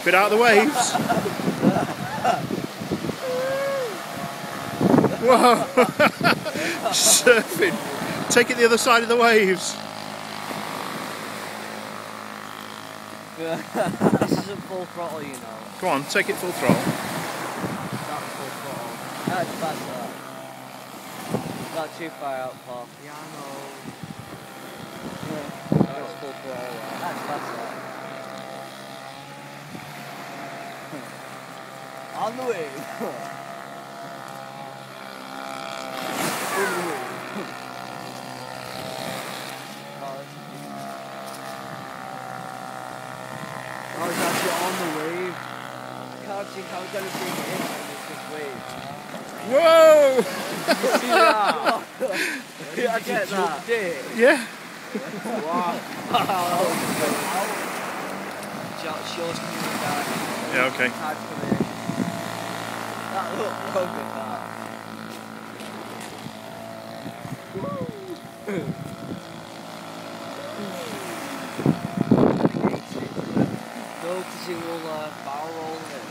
Keep it out of the waves. Whoa! Surfing. Take it the other side of the waves. This isn't full throttle, you know. Go on, take it full throttle. That's full throttle. That's better. Not too far out, Paul. Yeah, I know. That's full throttle. That's better. On the way. Oh, it's actually on the wave. I can't see how it's going to bring it in when it's just waves. Whoa! See that? Yeah, I get that. Yeah. Wow. Shaw's coming back. Yeah, okay. Tide's coming in. That looked so good, that. No, because it will barrel roll it.